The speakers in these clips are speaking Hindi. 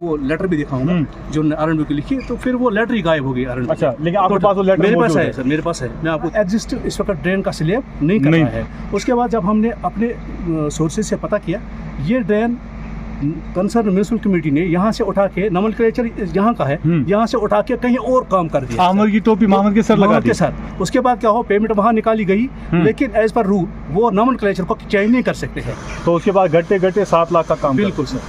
वो लेटर भी दिखाऊंगा जो RNB की लिखी, तो फिर वो लेटर ही गायब हो गई RNB। लेकिन आपके पास वो लेटर मेरे पास है सर, मेरे पास है। मैं आपको एग्जिस्ट इस वक्त ड्रेन का स्लैब नहीं कर रहा है। उसके बाद जब हमने अपने सोर्सेज से पता किया, ये ड्रेन कंसर्न म्यूनिसिपल कमेटी ने यहाँ से उठा के, नोमेनक्लेचर यहाँ का है, यहाँ से उठा के कहीं और काम कर दिया, आमर की टोपी मोहम्मद के सर लगा दी सर। उसके बाद क्या हो, पेमेंट वहाँ निकाली गई, लेकिन एज पर रूल वो नोमेनक्लेचर को चेंज नहीं कर सकते हैं। तो उसके बाद घटते 7 लाख का काम। बिल्कुल सर,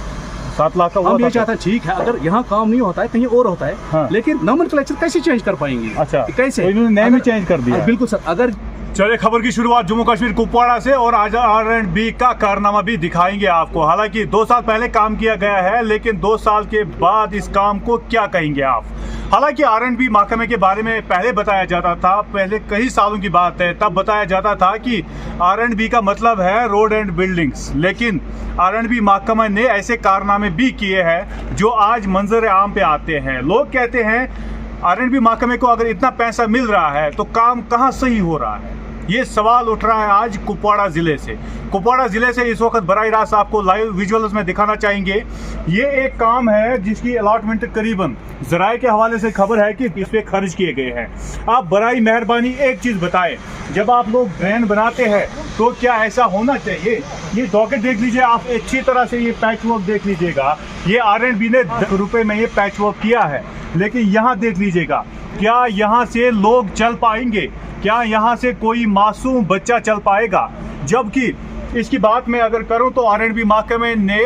7 लाख का। हम ये चाहते हैं, ठीक है, अगर यहाँ काम नहीं होता है कहीं और होता है, हाँ। लेकिन नोमेनक्लेचर कैसे चेंज कर पाएंगे? अच्छा, कैसे? तो इन्होंने नेम ही चेंज कर दिया। बिल्कुल सर। अगर चलिए, खबर की शुरुआत जम्मू कश्मीर कुपवाड़ा से, और आज RNB का कारनामा भी दिखाएंगे आपको। हालांकि 2 साल पहले काम किया गया है, लेकिन 2 साल के बाद इस काम को क्या कहेंगे आप? हालांकि RNB महकमे के बारे में पहले बताया जाता था, पहले कई सालों की बात है, तब बताया जाता था कि RNB का मतलब है रोड एंड बिल्डिंग्स। लेकिन RNB महकमा ने ऐसे कारनामे भी किए हैं जो आज मंजर आम पे आते हैं। लोग कहते हैं RNB महकमे को अगर इतना पैसा मिल रहा है तो काम कहाँ सही हो रहा है? ये सवाल उठ रहा है आज कुपवाड़ा ज़िले से। कुपवाड़ा ज़िले से इस वक्त बराह रास्त आपको लाइव विजुअल्स में दिखाना चाहेंगे। ये एक काम है जिसकी अलॉटमेंट करीबन ज़राए के हवाले से खबर है कि इस पे खर्च किए गए हैं। आप बराई मेहरबानी एक चीज़ बताएं, जब आप लोग ड्रेन बनाते हैं तो क्या ऐसा होना चाहिए? ये डॉकेट देख लीजिए आप, अच्छी तरह से ये पैच वर्क देख लीजिएगा। ये RNB ने 10 रुपये में ये पैच वर्क किया है, लेकिन यहाँ देख लीजिएगा, क्या यहाँ से लोग चल पाएंगे? क्या यहाँ से कोई मासूम बच्चा चल पाएगा? जबकि इसकी बात मैं अगर करूं तो RNB महकमे ने,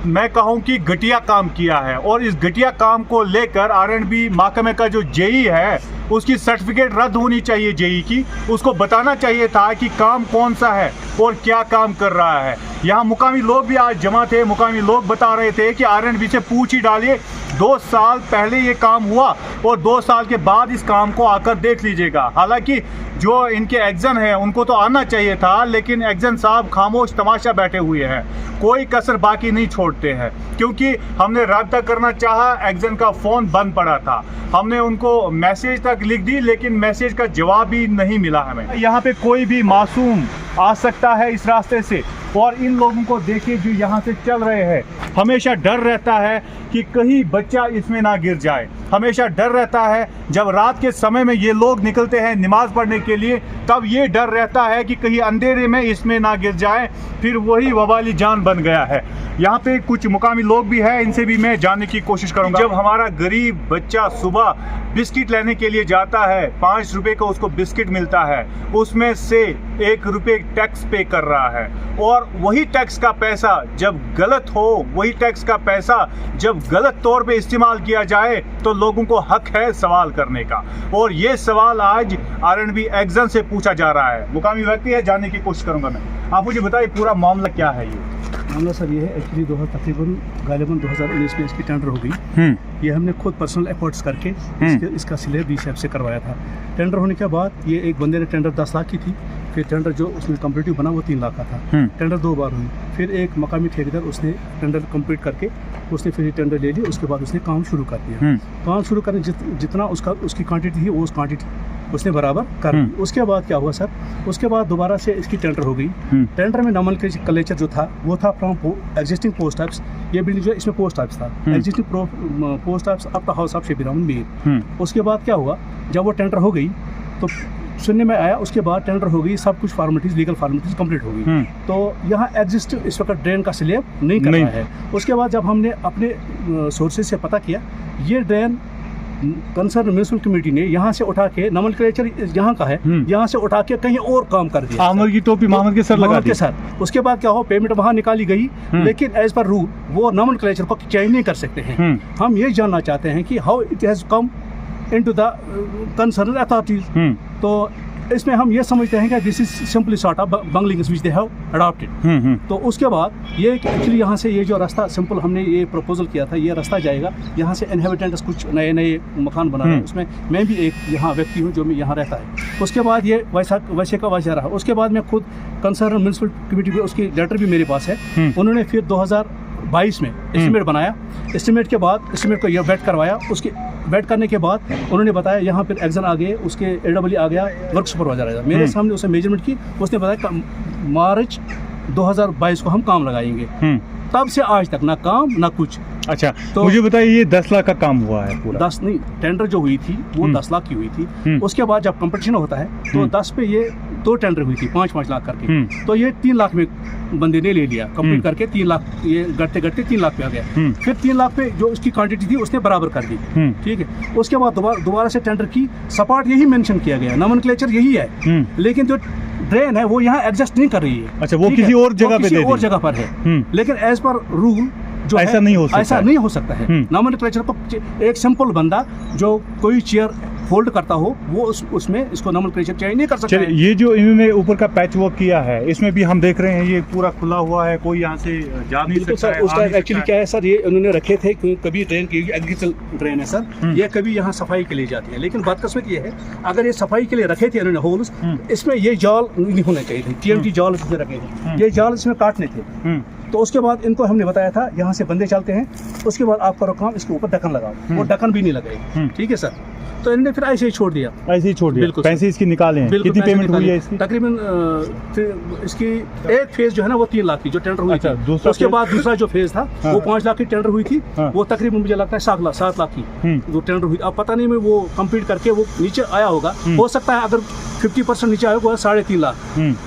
मैं कहूं कि घटिया काम किया है, और इस घटिया काम को लेकर RNB महकमे का जो JE है उसकी सर्टिफिकेट रद्द होनी चाहिए। JE की, उसको बताना चाहिए था कि काम कौन सा है और क्या काम कर रहा है। यहाँ मुकामी लोग भी आज जमा थे, मुकामी लोग बता रहे थे कि RNB से पूछ ही डालिए, 2 साल पहले ये काम हुआ और 2 साल के बाद इस काम को आकर देख लीजिएगा। हालांकि जो इनके एग्जन हैं उनको तो आना चाहिए था, लेकिन एग्जन साहब खामोश तमाशा बैठे हुए हैं, कोई कसर बाकी नहीं छोड़ते हैं। क्योंकि हमने राब्ता करना चाहा, एग्जन का फ़ोन बंद पड़ा था, हमने उनको मैसेज तक लिख दी, लेकिन मैसेज का जवाब ही नहीं मिला हमें। यहाँ पे कोई भी मासूम आ सकता है इस रास्ते से, और इन लोगों को देखिए जो यहाँ से चल रहे हैं, हमेशा डर रहता है कि कहीं बच्चा इसमें ना गिर जाए। हमेशा डर रहता है जब रात के समय में ये लोग निकलते हैं नमाज पढ़ने के लिए, तब ये डर रहता है कि कहीं अंधेरे में इसमें ना गिर जाए, फिर वही वबाली जान बन गया है। यहाँ पे कुछ मुकामी लोग भी हैं, इनसे भी मैं जानने की कोशिश करूँगा। जब हमारा गरीब बच्चा सुबह बिस्किट लेने के लिए जाता है, 5 रुपए का उसको बिस्किट मिलता है, उसमें से 1 रुपये टैक्स पे कर रहा है, और वही टैक्स का पैसा जब गलत हो, वही टैक्स का पैसा जब गलत तौर पे इस्तेमाल किया जाए तो लोगों को हक है सवाल करने का। और ये सवाल आज RNB एग्जन से पूछा जा रहा है। मुकामी व्यक्ति है, जानने की कोशिश करूंगा मैं। आप मुझे बताइए पूरा मामला क्या है? ये मामला सर ये है, एक्चुअली तकरीबन गालिबन 2019 में इसकी टेंडर हो गई। ये हमने खुद पर्सनल एफर्ट्स करके इसका स्लैब रीशैप से करवाया था। टेंडर होने के बाद ये एक बंदे ने टेंडर 10 लाख की थी, फिर टेंडर जो उसमें कंप्लीटिव बना वो 3 लाख का था। टेंडर 2 बार हुई, फिर एक मकामी ठेकेदार उसने टेंडर कंप्लीट करके उसने फिर टेंडर ले लिया। उसके बाद उसने काम शुरू कर दिया। काम शुरू करने जितना उसकी क्वांटिटी थी वो उस क्वांटिटी उसने बराबर कर दी। उसके बाद क्या हुआ सर, उसके बाद दोबारा से इसकी टेंडर हो गई। टेंडर में नोमेनक्लेचर जो था वो था फ्रॉम एग्जिस्टिंग पोस्ट ऑफिस। ये बिल्डिंग जो इसमें पोस्ट ऑफिस था, existing post office up to house of Shabir Ahmad Mir. उसके बाद क्या हुआ, जब वो टेंडर हो गई तो सुनने में आया, उसके बाद टेंडर हो गई, सब कुछ फॉर्मेलिटीज, लीगल फॉर्मेलिटीज कंप्लीट हो गई। तो यहाँ एग्जिस्ट इस वक्त ड्रेन का स्लैब नहीं कर रहा है। उसके बाद जब हमने अपने सोर्सेज से पता किया, ये ड्रेन कंसर्न म्यूनिसिपल कमेटी ने यहाँ से उठा के, नोमेनक्लेचर यहाँ का है, यहाँ से उठा के कहीं और काम कर दिया, आमर की टोपी मोहम्मद के सर लगा दी सर। उसके बाद क्या हो, पेमेंट वहाँ निकाली गई, लेकिन एज पर रूल वो नोमेनक्लेचर को चेंज नहीं कर सकते हैं। हम ये जानना चाहते हैं कि how it has come into the concern authorities. तो इसमें हम ये समझते हैं कि this is simply sort of bunglings which they have adopted. तो उसके बाद ये कि एक्चुअली यहाँ से ये जो रास्ता सिंपल हमने ये प्रपोजल किया था, ये रास्ता जाएगा यहाँ से, इनहेबिटेंट्स कुछ नए नए मकान बना रहे हैं, उसमें मैं भी एक यहाँ व्यक्ति हूँ जो मैं यहाँ रहता है। उसके बाद ये वैसे का वैसे रहा। उसके बाद मैं खुद कंसर्न म्यूनिसिपल कमेटी पे, उसकी लेटर भी मेरे पास है। उन्होंने फिर 2022 में एस्टिमेट बनाया। एस्टिमेट के बाद एस्टिमेट को ये वेट करवाया। उसके वेट करने के बाद उन्होंने बताया यहाँ पर एग्जन आ गए, उसके AEE आ गया, वर्क सुपरवाइजर आ गया। मेरे सामने उसने मेजरमेंट की, उसने बताया मार्च 2022 को हम काम लगाएंगे। तब से आज तक ना काम ना कुछ। अच्छा, तो मुझे बताइए ये 10 लाख का काम हुआ है पूरा? 10 नहीं, टेंडर जो हुई थी वो 10 लाख की हुई थी। उसके बाद जब कंपटीशन होता है तो 10 पे ये 2 टेंडर हुई थी 5-5 लाख करके, तो ये 3 लाख में बंदे ने ले लिया कंप्लीट करके। 3 लाख ये गढ़ते गढ़ते 3 लाख पे आ गया। फिर 3 लाख पे जो उसकी क्वांटिटी थी उसने बराबर कर दी, ठीक है। उसके बाद दोबारा से टेंडर की सपाट यही मेंशन किया गया, नोमेनक्लेचर यही है, लेकिन जो ड्रेन है वो यहाँ एडजस्ट नहीं कर रही है। अच्छा, वो किसी और जगह पे किसी और जगह पर है, लेकिन एज पर रूल जो ऐसा नहीं हो सकता, ऐसा नहीं हो सकता है। नोमेनक्लेचर पर एक सिंपल बंदा जो कोई चेयर होल्ड करता हो वो उसमें इसको नोमेनक्लेचर चेंज नहीं कर सकता है। ये जो इन्होंने ऊपर का पैच वर्क किया है इसमें भी हम देख रहे हैं ये पूरा खुला हुआ है, कोई यहाँ से जा नहीं सकता है। उस टाइम एक्चुअली क्या है सर, ये उन्होंने रखे थे क्योंकि कभी ड्रेन की एग्रीकल्चर ड्रेन है सर, ये कभी यहाँ सफाई के लिए जाती है, लेकिन बदकिस्मत ये है अगर ये सफाई के लिए रखे थे उन्होंने होल्स, इसमें ये जाल नहीं होने चाहिए थे, TMT जाल इसमें रखे थे, ये जाल इसमें काटने थे। तो उसके बाद इनको हमने बताया था यहाँ से बंदे चलते हैं, उसके बाद आप करो काम, इसके ऊपर ढक्कन लगाओ, वो ढक्कन भी नहीं लगाए, ठीक है सर। तो इन्होंने फिर ऐसे ही छोड़ दिया, ऐसे ही छोड़ दिया। पैसे इसकी निकाले हैं, कितनी पेमेंट हुई है इसकी? तकरीबन इसकी एक फेज जो है ना वो 3 लाख की जो टेंडर हुई थी। उसके बाद दूसरा जो फेज था वो 5 लाख की टेंडर हुई थी, वो तकरीबन मुझे लगता है 7 लाख की जो टेंडर हुई। अब पता नहीं मैं वो कंप्लीट करके वो नीचे आया होगा, हो सकता है अगर 50% नीचे आया होगा 3.5 लाख,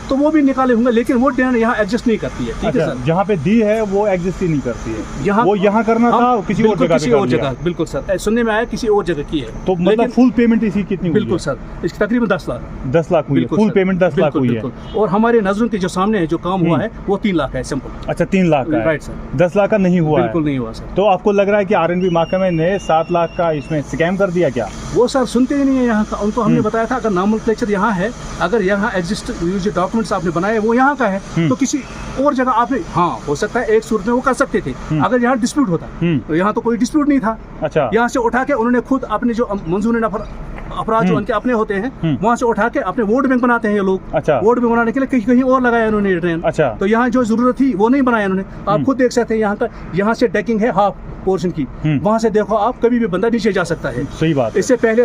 तो वो भी निकाले होंगे, लेकिन वो ड्रेन यहाँ एडजस्ट नहीं करती है, ठीक है सर। जहाँ पे दी है वो एडजस्ट ही नहीं करती है, यहाँ वो यहाँ करना था किसी और जगह। बिल्कुल सर, सुनने में आया किसी और जगह की है। तो मतलब फुल पेमेंट इसकी कितनी हुई? बिल्कुल सर, इसकी तकरीबन 10 लाख हुई है, फुल पेमेंट 10 लाख हुई है। और हमारे नजरों के जो सामने है जो काम हुआ है वो 3 लाख है सिंपल। अच्छा, 3 लाख का है, राइट सर, 10 लाख का नहीं हुआ है? बिल्कुल नहीं हुआ सर। तो आपको लग रहा है कि RNB महकमे ने 7 लाख का इसमें स्कैम कर दिया क्या? वो सर सुनते ही नहीं है यहाँ का, उनको हमने बताया था अगर नोमेनक्लेचर यहाँ है, अगर यहाँ एग्जिस्ट जो डॉक्यूमेंट्स आपने बनाए वो यहाँ का है, तो किसी और जगह आपने, हाँ हो सकता है एक सूरत में वो कर सकते थे अगर यहाँ डिस्प्यूट होता, तो यहाँ तो कोई डिस्प्यूट नहीं था। अच्छा, यहाँ से उठा के उन्होंने खुद अपने जो मंजूर अपराध जो उनके अपने होते हैं वहाँ से उठा के अपने वोट बैंक बनाते हैं ये लोग। अच्छा, वोट बैंक बनाने के लिए कहीं और लगाया उन्होंने ड्रेन। अच्छा, तो यहाँ जो जरूरत थी वो नहीं बनाया उन्होंने। आप खुद देख सकते हैं यहाँ का, यहाँ से डेकिंग है हाफ पोर्शन की, वहाँ से देखो आप कभी भी बंदा नीचे जा सकता है। सही बात। इससे पहले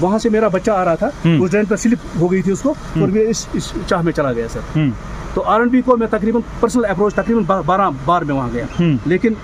वहाँ से मेरा बच्चा आ रहा था, उस ड्रेन पर स्लिप हो गई थी उसको, और मैं इस चाह में चला गया सर। तो RNB को मैं तकरीबन पर्सनल अप्रोच तकरीबन 12 बार में वहाँ गया, लेकिन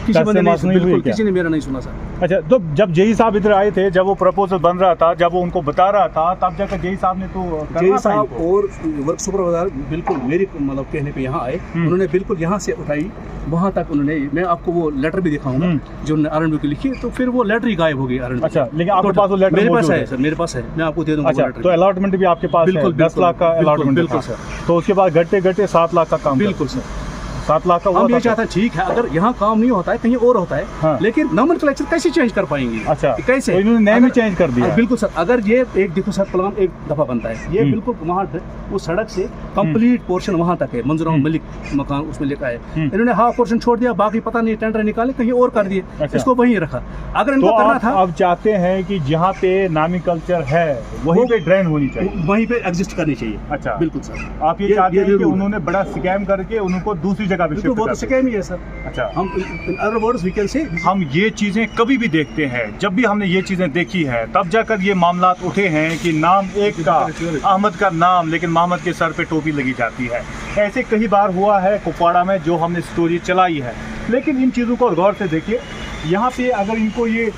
किसी बंदे ने बिल्कुल किसी ने मेरा नहीं सुना सर। अच्छा, तो जब जेई साहब इधर आए थे, जब वो प्रपोजल बन रहा था, जब वो उनको बता रहा था, तब जाकर जेई साहब ने तो जेई साहब और वर्क सुपरवाइजर बिल्कुल मेरे मतलब कहने पे यहाँ आए, उन्होंने बिल्कुल यहाँ से उठाई वहाँ तक उन्होंने, मैं आपको वो लेटर भी दिखाऊंगा जो उन्होंने RNB की लिखी, तो फिर वो लेटर ही गायब हो गई RNB। अच्छा, लेकिन आपके पास वो लेटर मेरे पास है सर, मेरे पास है, मैं आपको दे दूंगा। अच्छा, तो अलॉटमेंट भी आपके पास है? 10 लाख का अलॉटमेंट? बिल्कुल सर। तो उसके बाद घटते 7 लाख का काम? बिल्कुल सर, 7 लाख का। हम ये चाहते हैं ठीक है अगर यहाँ काम नहीं होता है कहीं और होता है, हाँ। लेकिन नोमेनक्लेचर कैसे चेंज कर पाएंगे? अच्छा, कैसे? तो इन्होंने नेम ही चेंज कर दिया। बिल्कुल सर, अगर ये एक देखो सर प्लान एक दफा बनता है, ये बिल्कुल वहाँ उस सड़क से कंप्लीट पोर्शन वहाँ तक है, मंजूर मलिक मकान उसमें लिखा है, इन्होंने हाफ पोर्शन छोड़ दिया, बाकी पता नहीं टेंडर निकाले कहीं और कर दिए। अच्छा। इसको वहीं रखा। अगर इनको करना था, अब चाहते हैं कि जहाँ पे नॉमेनक्लेचर है वहीं पे ड्रेन होनी चाहिए, वहीं पे एग्जिस्ट करनी चाहिए। अच्छा, बिल्कुल सर, आप ये चाहते हैं कि उन्होंने बड़ा स्कैम करके उनको दूसरी जगह पे शिफ्ट कर स्कैम ही है सर। अच्छा, हम in other words we can say हम ये चीजें कभी भी देखते हैं, जब भी हमने ये चीजें देखी है तब जाकर ये मामला उठे हैं कि नाम एक का अहमद का नाम, लेकिन मोहम्मद के सर पे टोपी लगी जाती है। ऐसे कई बार हुआ है कुपवाड़ा में जो हमने स्टोरी चलाई है, लेकिन इन चीज़ों को गौर से देखिए। यहाँ पे अगर इनको ये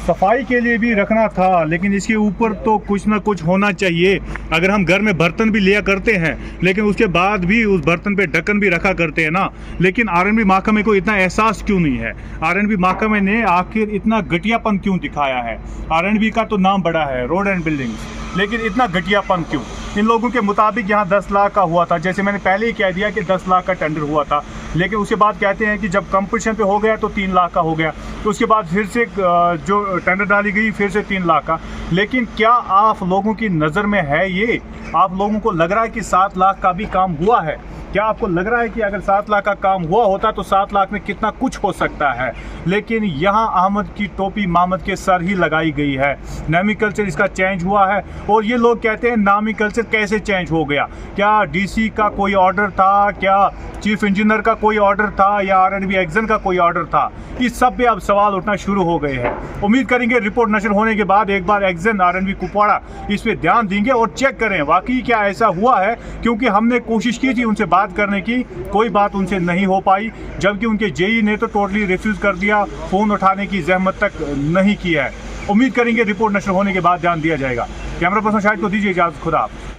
सफाई के लिए भी रखना था, लेकिन इसके ऊपर तो कुछ ना कुछ होना चाहिए। अगर हम घर में बर्तन भी लिया करते हैं लेकिन उसके बाद भी उस बर्तन पे ढक्कन भी रखा करते हैं ना, लेकिन RNB महकमे को इतना एहसास क्यों नहीं है? RNB महकमे ने आखिर इतना घटियापन क्यों दिखाया है? RNB का तो नाम बड़ा है, रोड एंड बिल्डिंग, लेकिन इतना घटियापन क्यों? इन लोगों के मुताबिक यहाँ 10 लाख का हुआ था, जैसे मैंने पहले ही कह दिया कि 10 लाख का टेंडर हुआ था, लेकिन उसके बाद कहते हैं कि जब कंपटीशन पे हो गया तो 3 लाख का हो गया, तो उसके बाद फिर से जो टेंडर डाली गई फिर से 3 लाख का। लेकिन क्या आप लोगों की नज़र में है ये? आप लोगों को लग रहा है कि 7 लाख का भी काम हुआ है? क्या आपको लग रहा है कि अगर 7 लाख का काम हुआ होता तो 7 लाख में कितना कुछ हो सकता है? लेकिन यहाँ अहमद की टोपी मोहम्मद के सर ही लगाई गई है। नॉमेनक्लेचर इसका चेंज हुआ है, और ये लोग कहते हैं नॉमेनक्लेचर कैसे चेंज हो गया? क्या DC का कोई ऑर्डर था? क्या चीफ इंजीनियर का कोई ऑर्डर था? या RNB एक्शन का कोई ऑर्डर था? इस सब पे अब सवाल उठना शुरू हो गए हैं। उम्मीद करेंगे रिपोर्ट नशर होने के बाद एक बार एक्शन RNB कुपवाड़ा इस पे ध्यान देंगे और चेक करें वाकई क्या ऐसा हुआ है, क्योंकि हमने कोशिश की थी उनसे बात बात करने की कोई बात उनसे नहीं हो पाई, जबकि उनके जेई ने तो टोटली रिफ्यूज़ कर दिया, फ़ोन उठाने की जहमत तक नहीं किया है। उम्मीद करेंगे रिपोर्ट नशर होने के बाद ध्यान दिया जाएगा। कैमरा पर्सन शाहिद को दीजिए इजाज़त, खुदा हाफ़िज़।